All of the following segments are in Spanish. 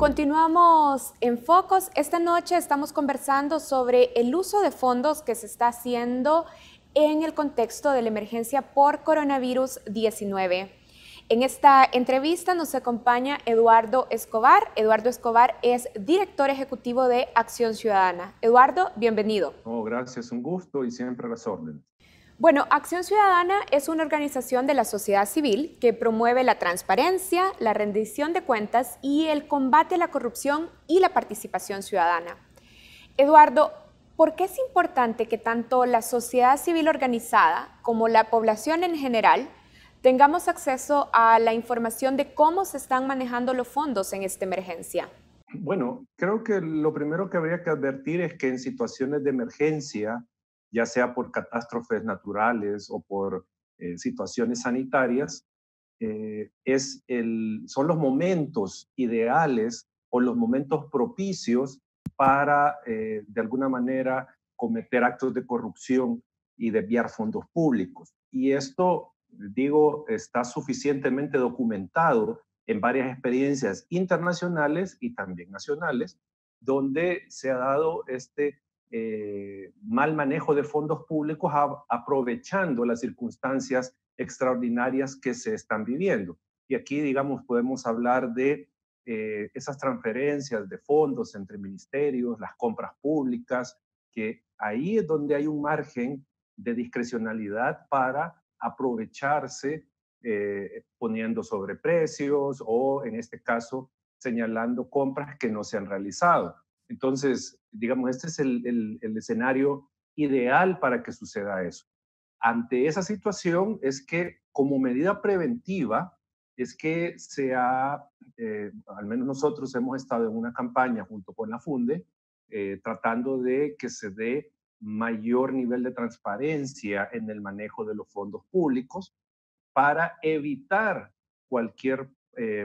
Continuamos en Focos. Esta noche estamos conversando sobre el uso de fondos que se está haciendo en el contexto de la emergencia por coronavirus 19. En esta entrevista nos acompaña Eduardo Escobar. Eduardo Escobar es director ejecutivo de Acción Ciudadana. Eduardo, bienvenido. Oh, gracias, un gusto y siempre a las órdenes. Bueno, Acción Ciudadana es una organización de la sociedad civil que promueve la transparencia, la rendición de cuentas y el combate a la corrupción y la participación ciudadana. Eduardo, ¿por qué es importante que tanto la sociedad civil organizada como la población en general tengamos acceso a la información de cómo se están manejando los fondos en esta emergencia? Bueno, creo que lo primero que habría que advertir es que en situaciones de emergencia, ya sea por catástrofes naturales o por situaciones sanitarias, son los momentos ideales o los momentos propicios para, de alguna manera, cometer actos de corrupción y desviar fondos públicos. Y esto, digo, está suficientemente documentado en varias experiencias internacionales y también nacionales, donde se ha dado este mal manejo de fondos públicos aprovechando las circunstancias extraordinarias que se están viviendo. Y aquí, digamos, podemos hablar de esas transferencias de fondos entre ministerios, las compras públicas, que ahí es donde hay un margen de discrecionalidad para aprovecharse poniendo sobreprecios o, en este caso, señalando compras que no se han realizado. Entonces, digamos, este es el escenario ideal para que suceda eso. Ante esa situación es que como medida preventiva es que al menos nosotros hemos estado en una campaña junto con la FUNDE, tratando de que se dé mayor nivel de transparencia en el manejo de los fondos públicos para evitar cualquier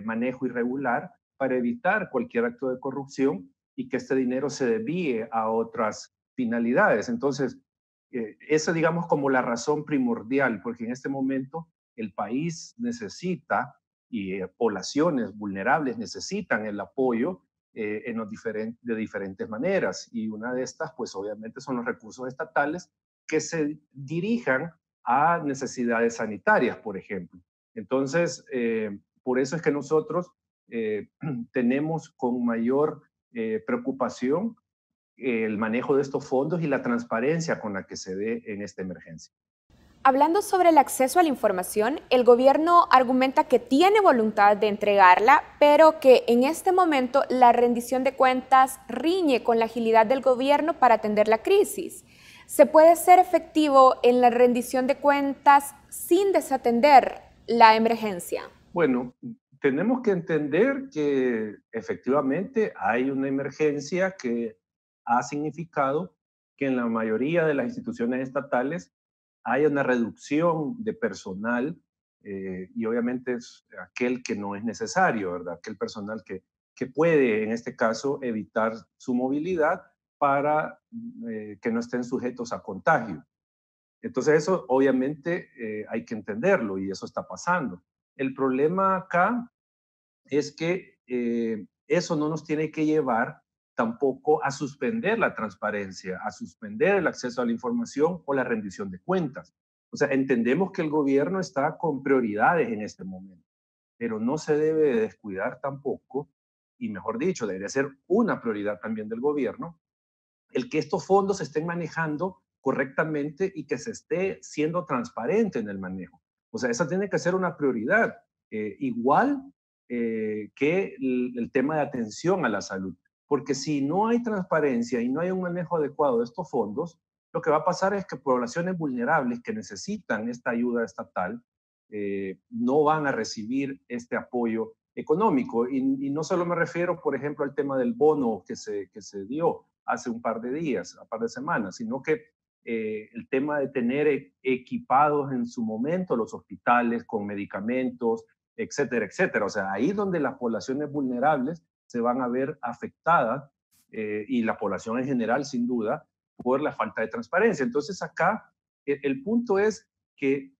manejo irregular, para evitar cualquier acto de corrupción y que este dinero se desvíe a otras finalidades. Entonces, esa digamos como la razón primordial, porque en este momento el país necesita y poblaciones vulnerables necesitan el apoyo de diferentes maneras. Y una de estas, pues obviamente son los recursos estatales que se dirijan a necesidades sanitarias, por ejemplo. Entonces, por eso es que nosotros tenemos con mayor preocupación el manejo de estos fondos y la transparencia con la que se dé en esta emergencia. Hablando sobre el acceso a la información, el gobierno argumenta que tiene voluntad de entregarla, pero que en este momento la rendición de cuentas riñe con la agilidad del gobierno para atender la crisis. ¿Se puede ser efectivo en la rendición de cuentas sin desatender la emergencia? Bueno, tenemos que entender que efectivamente hay una emergencia que ha significado que en la mayoría de las instituciones estatales hay una reducción de personal y obviamente es aquel que no es necesario, ¿verdad? Aquel personal que puede, en este caso, evitar su movilidad para que no estén sujetos a contagio. Entonces eso obviamente hay que entenderlo y eso está pasando. El problema acá es que eso no nos tiene que llevar tampoco a suspender la transparencia, a suspender el acceso a la información o la rendición de cuentas. O sea, entendemos que el gobierno está con prioridades en este momento, pero no se debe de descuidar tampoco, y mejor dicho, debería ser una prioridad también del gobierno, el que estos fondos se estén manejando correctamente y que se esté siendo transparente en el manejo. O sea, esa tiene que ser una prioridad, igual que el tema de atención a la salud. Porque si no hay transparencia y no hay un manejo adecuado de estos fondos, lo que va a pasar es que poblaciones vulnerables que necesitan esta ayuda estatal no van a recibir este apoyo económico. Y no solo me refiero, por ejemplo, al tema del bono que se dio hace un par de días, un par de semanas, sino que el tema de tener equipados en su momento los hospitales con medicamentos, etcétera, etcétera. O sea, ahí donde las poblaciones vulnerables se van a ver afectadas y la población en general, sin duda, por la falta de transparencia. Entonces, acá el punto es que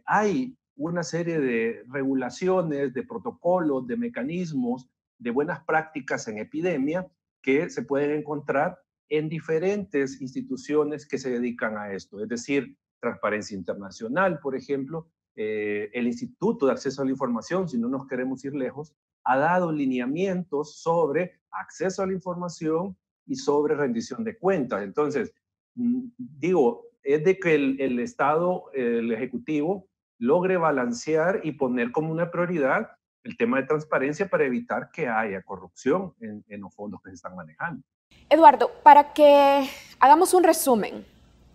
hay una serie de regulaciones, de protocolos, de mecanismos de buenas prácticas en epidemia que se pueden encontrar en diferentes instituciones que se dedican a esto, es decir, Transparencia Internacional, por ejemplo, el Instituto de Acceso a la Información, si no nos queremos ir lejos, ha dado lineamientos sobre acceso a la información y sobre rendición de cuentas. Entonces, digo, es de que el Estado, el Ejecutivo, logre balancear y poner como una prioridad el tema de transparencia para evitar que haya corrupción en los fondos que se están manejando. Eduardo, para que hagamos un resumen,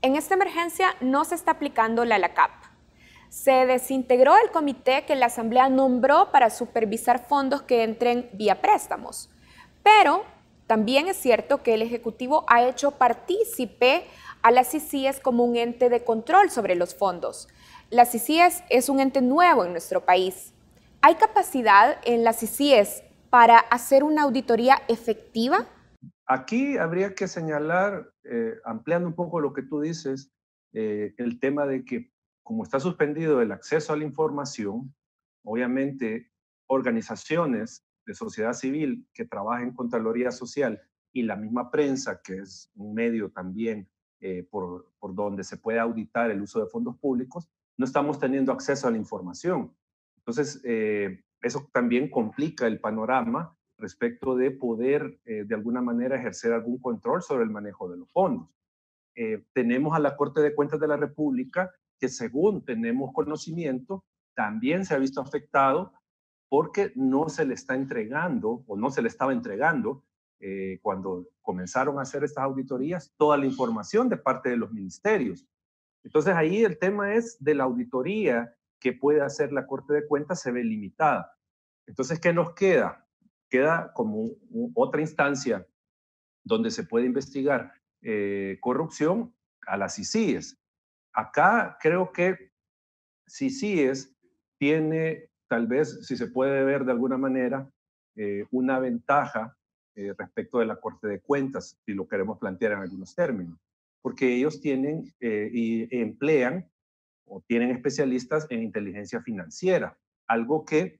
en esta emergencia no se está aplicando la LACAP. Se desintegró el comité que la Asamblea nombró para supervisar fondos que entren vía préstamos. Pero también es cierto que el Ejecutivo ha hecho partícipe a las CICIES como un ente de control sobre los fondos. La CICIES es un ente nuevo en nuestro país. ¿Hay capacidad en las CICIES para hacer una auditoría efectiva? Aquí habría que señalar, ampliando un poco lo que tú dices, el tema de que como está suspendido el acceso a la información, obviamente organizaciones de sociedad civil que trabajan en Contraloría Social y la misma prensa, que es un medio también por donde se puede auditar el uso de fondos públicos, no estamos teniendo acceso a la información. Entonces, eso también complica el panorama respecto de poder de alguna manera ejercer algún control sobre el manejo de los fondos. Tenemos a la Corte de Cuentas de la República que según tenemos conocimiento también se ha visto afectado porque no se le está entregando o no se le estaba entregando cuando comenzaron a hacer estas auditorías toda la información de parte de los ministerios. Entonces ahí el tema es de la auditoría que puede hacer la Corte de Cuentas se ve limitada. Entonces, ¿qué nos queda? Queda como otra instancia donde se puede investigar corrupción a las CICIES. Acá creo que CICIES tiene, tal vez, si se puede ver de alguna manera, una ventaja respecto de la Corte de Cuentas, si lo queremos plantear en algunos términos, porque ellos tienen y emplean o tienen especialistas en inteligencia financiera, algo que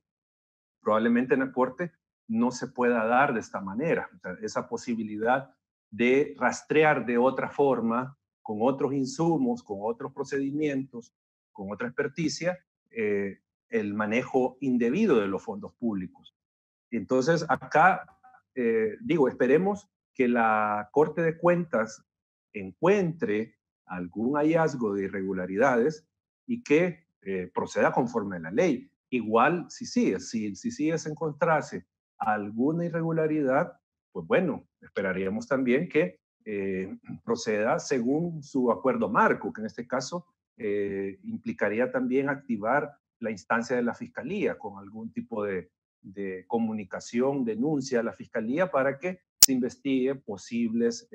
probablemente en la Corte no se pueda dar de esta manera. O sea, esa posibilidad de rastrear de otra forma, con otros insumos, con otros procedimientos, con otra experticia, el manejo indebido de los fondos públicos. Entonces, acá, digo, esperemos que la Corte de Cuentas encuentre algún hallazgo de irregularidades y que proceda conforme a la ley. Igual, si sigue se encontrase alguna irregularidad, pues bueno, esperaríamos también que proceda según su acuerdo marco, que en este caso implicaría también activar la instancia de la Fiscalía con algún tipo de comunicación, denuncia a la Fiscalía para que se investigue posibles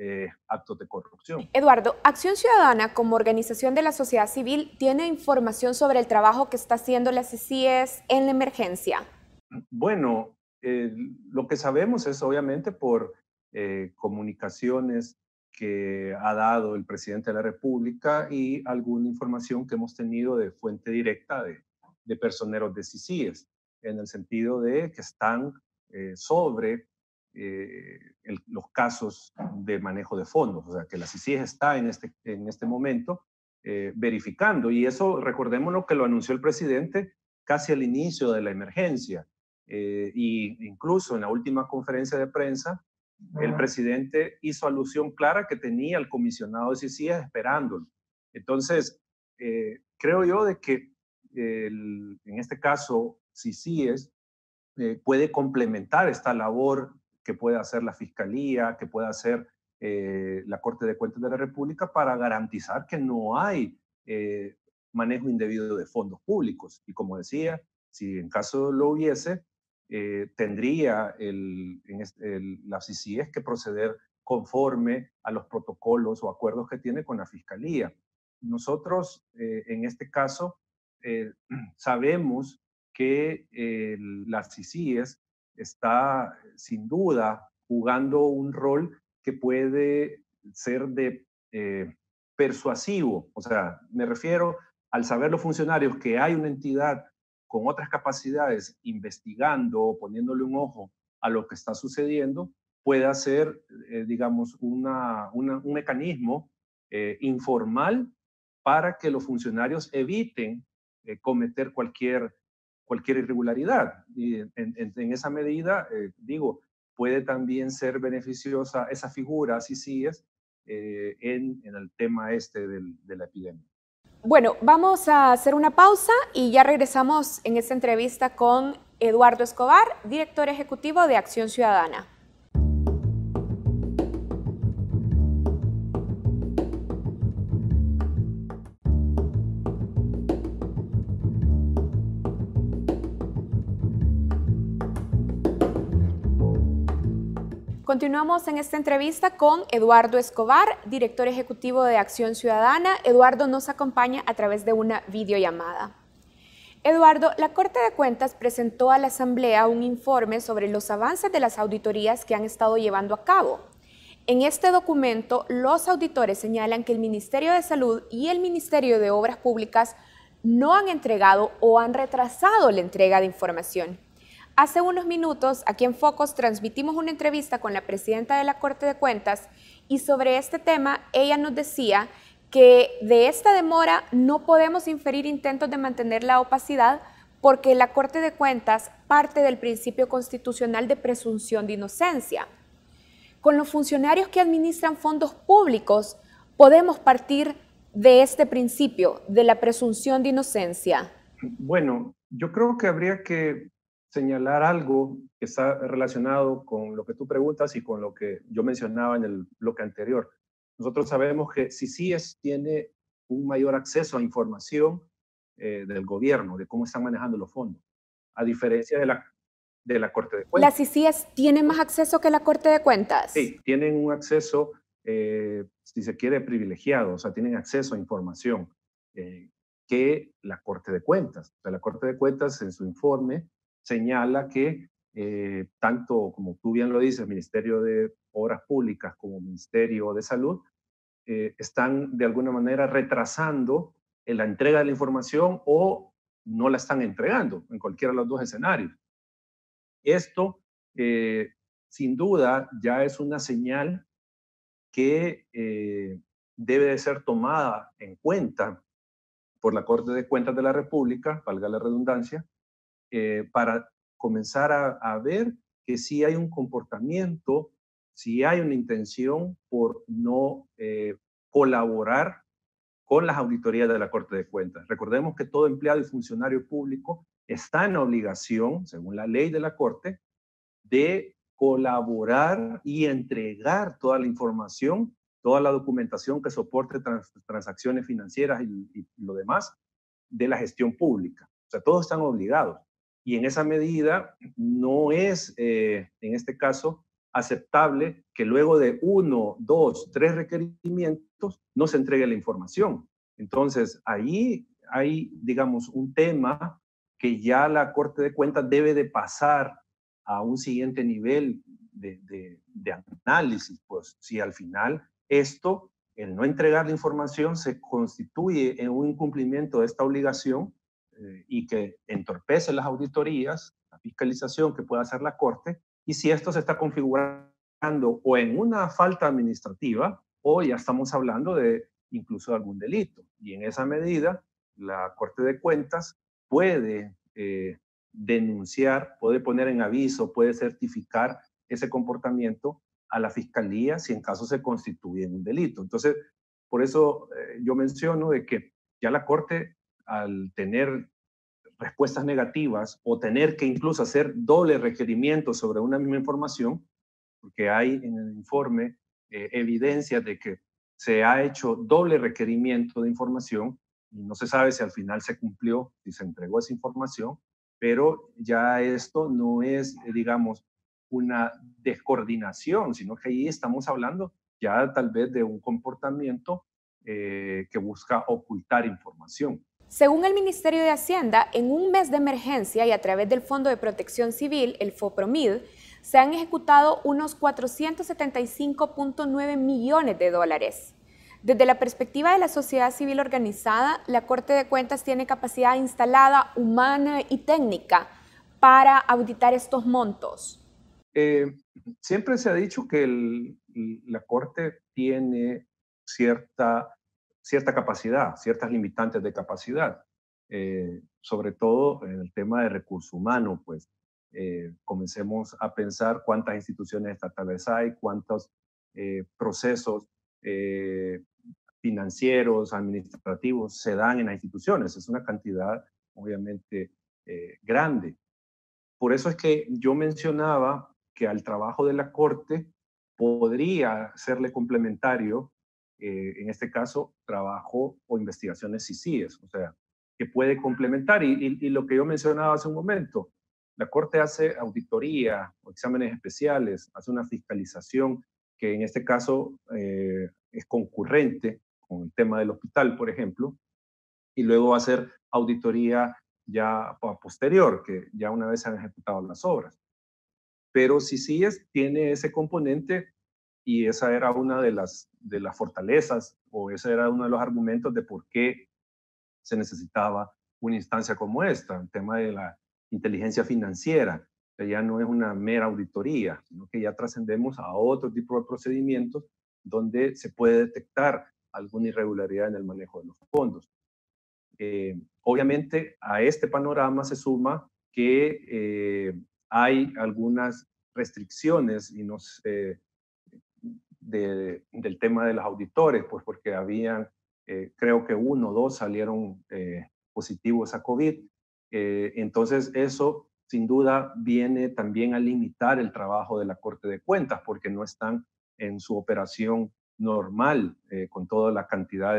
actos de corrupción. Eduardo, Acción Ciudadana, como organización de la sociedad civil, tiene información sobre el trabajo que está haciendo la CICIES en la emergencia. Bueno, lo que sabemos es obviamente por comunicaciones que ha dado el presidente de la República y alguna información que hemos tenido de fuente directa de personeros de CICIES, en el sentido de que están sobre los casos de manejo de fondos, o sea, que la CICIES está en este momento verificando, y eso recordémonos que lo anunció el presidente casi al inicio de la emergencia. Y incluso en la última conferencia de prensa, el presidente hizo alusión clara que tenía al comisionado de CICIES esperándolo. Entonces, creo yo de que en este caso CICIES puede complementar esta labor que puede hacer la Fiscalía, que puede hacer la Corte de Cuentas de la República para garantizar que no hay manejo indebido de fondos públicos. Y como decía, si en caso lo hubiese, tendría la CICIES que proceder conforme a los protocolos o acuerdos que tiene con la Fiscalía. Nosotros, en este caso, sabemos que la CICIES está sin duda jugando un rol que puede ser de persuasivo. O sea, me refiero al saber los funcionarios que hay una entidad con otras capacidades investigando, poniéndole un ojo a lo que está sucediendo, pueda ser, digamos, un mecanismo informal para que los funcionarios eviten cometer cualquier irregularidad. Y en esa medida, digo, puede también ser beneficiosa esa figura, así sí es, en el tema este de la epidemia. Bueno, vamos a hacer una pausa y ya regresamos en esta entrevista con Eduardo Escobar, director ejecutivo de Acción Ciudadana. Continuamos en esta entrevista con Eduardo Escobar, director ejecutivo de Acción Ciudadana. Eduardo nos acompaña a través de una videollamada. Eduardo, la Corte de Cuentas presentó a la Asamblea un informe sobre los avances de las auditorías que han estado llevando a cabo. En este documento, los auditores señalan que el Ministerio de Salud y el Ministerio de Obras Públicas no han entregado o han retrasado la entrega de información. Hace unos minutos, aquí en Focos, transmitimos una entrevista con la presidenta de la Corte de Cuentas y sobre este tema ella nos decía que de esta demora no podemos inferir intentos de mantener la opacidad porque la Corte de Cuentas parte del principio constitucional de presunción de inocencia. Con los funcionarios que administran fondos públicos, podemos partir de este principio, de la presunción de inocencia. Bueno, yo creo que habría que señalar algo que está relacionado con lo que tú preguntas y con lo que yo mencionaba en el bloque anterior. Nosotros sabemos que CICIES tiene un mayor acceso a información del gobierno, de cómo están manejando los fondos, a diferencia de la Corte de Cuentas. ¿Las CICIES tienen más acceso que la Corte de Cuentas? Sí, tienen un acceso, si se quiere, privilegiado, o sea, tienen acceso a información que la Corte de Cuentas. O sea, la Corte de Cuentas en su informe señala que tanto, como tú bien lo dices, Ministerio de Obras Públicas como Ministerio de Salud están de alguna manera retrasando la entrega de la información o no la están entregando en cualquiera de los dos escenarios. Esto, sin duda, ya es una señal que debe de ser tomada en cuenta por la Corte de Cuentas de la República, valga la redundancia, para comenzar a ver que sí hay un comportamiento, sí hay una intención por no colaborar con las auditorías de la Corte de Cuentas. Recordemos que todo empleado y funcionario público está en obligación, según la ley de la Corte, de colaborar y entregar toda la información, toda la documentación que soporte transacciones financieras y lo demás de la gestión pública. O sea, todos están obligados. Y en esa medida no es, en este caso, aceptable que luego de 1, 2, 3 requerimientos no se entregue la información. Entonces, ahí hay, digamos, un tema que ya la Corte de Cuentas debe de pasar a un siguiente nivel de análisis, pues si al final esto, el no entregar la información se constituye en un incumplimiento de esta obligación y que entorpece las auditorías, la fiscalización que pueda hacer la Corte, y si esto se está configurando o en una falta administrativa o ya estamos hablando de incluso algún delito. Y en esa medida, la Corte de Cuentas puede denunciar, puede poner en aviso, puede certificar ese comportamiento a la Fiscalía si en caso se constituye en un delito. Entonces, por eso yo menciono de que ya la Corte, al tener respuestas negativas o tener que incluso hacer doble requerimiento sobre una misma información, porque hay en el informe evidencias de que se ha hecho doble requerimiento de información y no se sabe si al final se cumplió, si se entregó esa información, pero ya esto no es, digamos, una descoordinación, sino que ahí estamos hablando ya tal vez de un comportamiento que busca ocultar información. Según el Ministerio de Hacienda, en un mes de emergencia y a través del Fondo de Protección Civil, el FOPROMID, se han ejecutado unos 475.9 millones de dólares. Desde la perspectiva de la sociedad civil organizada, la Corte de Cuentas tiene capacidad instalada, humana y técnica para auditar estos montos. Eh, Siempre se ha dicho que la Corte tiene cierta, cierta capacidad, ciertas limitantes de capacidad, sobre todo en el tema de recursos humanos, pues comencemos a pensar cuántas instituciones estatales hay, cuántos procesos eh, financieros, administrativos se dan en las instituciones. Es una cantidad obviamente grande. Por eso es que yo mencionaba que al trabajo de la Corte podría serle complementario, en este caso, trabajo o investigaciones CICIES, o sea, que puede complementar. Y lo que yo mencionaba hace un momento, la Corte hace auditoría o exámenes especiales, hace una fiscalización que en este caso es concurrente con el tema del hospital, por ejemplo, y luego va a hacer auditoría ya posterior, que ya una vez se han ejecutado las obras. Pero CICIES tiene ese componente y esa era una de las fortalezas o ese era uno de los argumentos de por qué se necesitaba una instancia como esta, el tema de la inteligencia financiera, que ya no es una mera auditoría, sino que ya trascendemos a otro tipo de procedimientos donde se puede detectar alguna irregularidad en el manejo de los fondos. Obviamente a este panorama se suma que hay algunas restricciones y del tema de los auditores, pues porque habían, creo que uno o dos salieron positivos a COVID. Entonces eso sin duda viene también a limitar el trabajo de la Corte de Cuentas porque no están en su operación normal con toda la cantidad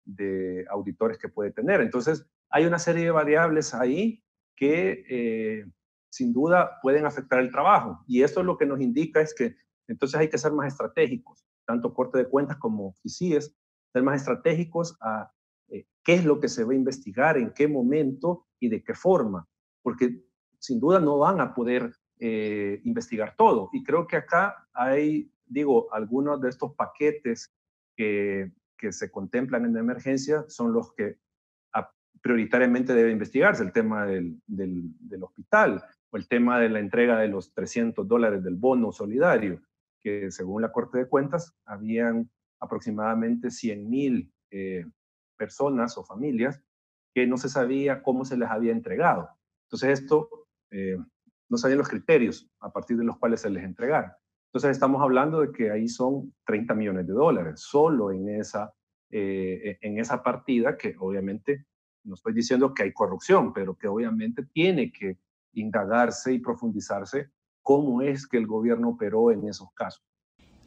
de auditores que puede tener. Entonces, hay una serie de variables ahí que sin duda pueden afectar el trabajo. Y esto lo que nos indica es que entonces hay que ser más estratégicos, tanto Corte de Cuentas como FICIES, ser más estratégicos a qué es lo que se va a investigar, en qué momento y de qué forma, porque sin duda no van a poder investigar todo. Y creo que acá hay, digo, algunos de estos paquetes que se contemplan en la emergencia son los que prioritariamente debe investigarse, el tema del hospital o el tema de la entrega de los $300 del bono solidario, que según la Corte de Cuentas habían aproximadamente 100,000 personas o familias que no se sabía cómo se les había entregado. Entonces esto no sabían los criterios a partir de los cuales se les entregaron. Entonces estamos hablando de que ahí son $30 millones solo en esa partida que obviamente no estoy diciendo que hay corrupción, pero que obviamente tiene que indagarse y profundizarse cómo es que el gobierno operó en esos casos.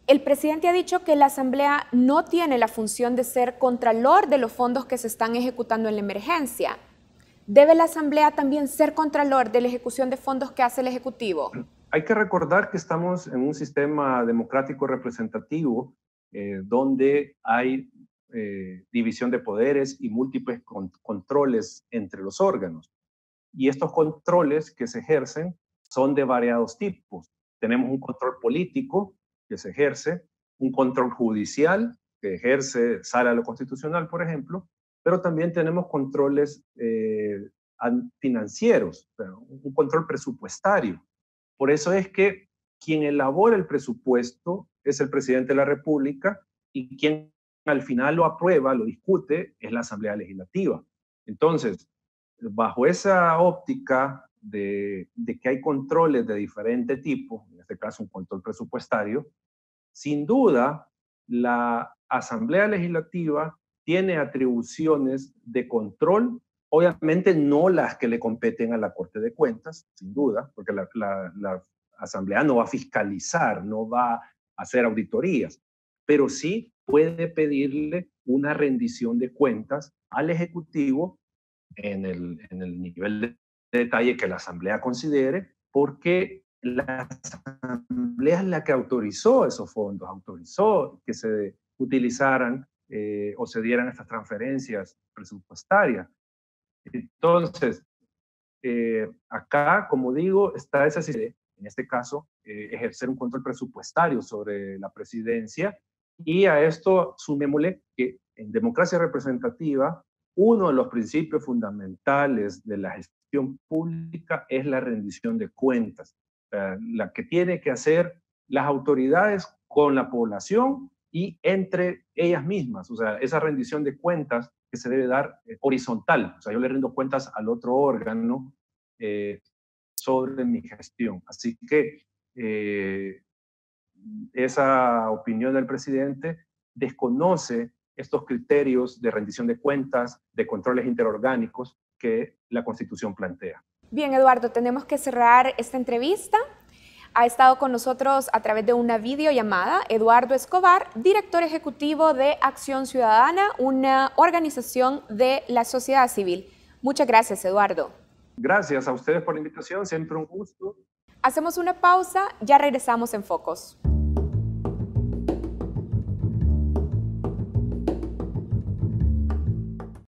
El presidente ha dicho que la Asamblea no tiene la función de ser contralor de los fondos que se están ejecutando en la emergencia. ¿Debe la Asamblea también ser contralor de la ejecución de fondos que hace el Ejecutivo? Hay que recordar que estamos en un sistema democrático representativo donde hay división de poderes y múltiples controles entre los órganos. Y estos controles que se ejercen son de variados tipos. Tenemos un control político que se ejerce, un control judicial que ejerce Sala de lo Constitucional, por ejemplo, pero también tenemos controles financieros, un control presupuestario. Por eso es que quien elabora el presupuesto es el presidente de la República y quien al final lo aprueba, lo discute, es la Asamblea Legislativa. Entonces, bajo esa óptica de que hay controles de diferente tipo, en este caso un control presupuestario, sin duda la Asamblea Legislativa tiene atribuciones de control, obviamente no las que le competen a la Corte de Cuentas, sin duda, porque la Asamblea no va a fiscalizar, no va a hacer auditorías, pero sí puede pedirle una rendición de cuentas al Ejecutivo en el nivel de detalle que la Asamblea considere, porque la Asamblea es la que autorizó esos fondos, autorizó que se utilizaran o se dieran estas transferencias presupuestarias. Entonces, acá, como digo, está esa idea, en este caso, ejercer un control presupuestario sobre la presidencia y a esto sumémosle que en democracia representativa, uno de los principios fundamentales de la gestión pública es la rendición de cuentas. la que tiene que hacer las autoridades con la población y entre ellas mismas. O sea, esa rendición de cuentas que se debe dar horizontal. O sea, yo le rindo cuentas al otro órgano sobre mi gestión. Así que esa opinión del presidente desconoce estos criterios de rendición de cuentas, de controles interorgánicos que la Constitución plantea. Bien, Eduardo, tenemos que cerrar esta entrevista. Ha estado con nosotros a través de una videollamada Eduardo Escobar, director ejecutivo de Acción Ciudadana, una organización de la sociedad civil. Muchas gracias, Eduardo. Gracias a ustedes por la invitación, siempre un gusto. Hacemos una pausa, ya regresamos en Focos.